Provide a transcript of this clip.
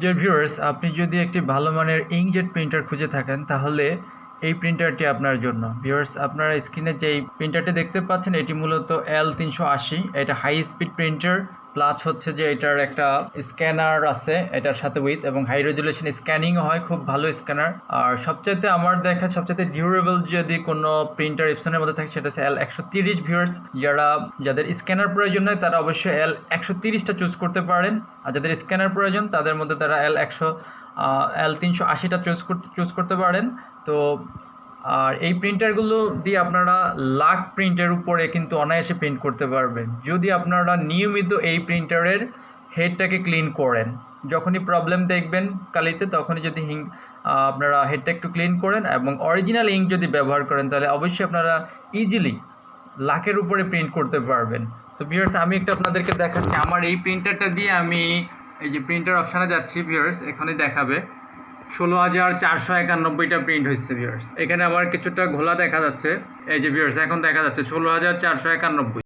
Dear viewers, আপনি যদি একটি ভালো মানের ইঙ্কজেট প্রিন্টার খুঁজে থাকেন তাহলে এই প্রিন্টারটি আপনার জন্য। ভিউয়ার্স, আপনারা স্ক্রিনে যে প্রিন্টারটি দেখতে পাচ্ছেন এটি মূলত L380। এটা হাই স্পিড প্রিন্টার, প্লাস হচ্ছে যে এটার একটা স্ক্যানার আছে এটার সাথে উইথ, এবং হাই রেজুলেশন স্ক্যানিংও হয়, খুব ভালো স্ক্যানার। আর সবচাইতে আমার দেখা সবচাইতে ডিউরেবল যদি কোনো প্রিন্টার এপসনের মধ্যে থাকে সেটা হচ্ছে L130। ভিউয়ার্স, যাদের স্ক্যানার প্রয়োজন হয় তারা অবশ্যই L130টা চুজ করতে পারেন, আর যাদের স্ক্যানার প্রয়োজন তাদের মধ্যে তারা L380টা চুজ করতে পারেন। তো আর এই প্রিন্টারগুলো দিয়ে আপনারা লাখ প্রিন্টের উপরে কিন্তু অনায়াসে প্রিন্ট করতে পারবেন যদি আপনারা নিয়মিত এই প্রিন্টারের হেডটাকে ক্লিন করেন। যখনই প্রবলেম দেখবেন কালিতে তখনই যদি আপনারা হেডটা একটু ক্লিন করেন এবং অরিজিনাল ইঙ্ক যদি ব্যবহার করেন তাহলে অবশ্যই আপনারা ইজিলি লাখের উপরে প্রিন্ট করতে পারবেন। তো ভিউয়ার্স, আমি একটু আপনাদেরকে দেখাচ্ছি আমার এই প্রিন্টারটা দিয়ে। আমি এই যে প্রিন্টার অপশানে যাচ্ছি ভিউয়ার্স, এখানে দেখাবে 16,491টা প্রিন্ট হয়েছে ভিউয়ার্স। এখানে আবার কিছুটা ঘোলা দেখা যাচ্ছে। এই যে ভিউয়ার্স, এখন দেখা যাচ্ছে 16,491।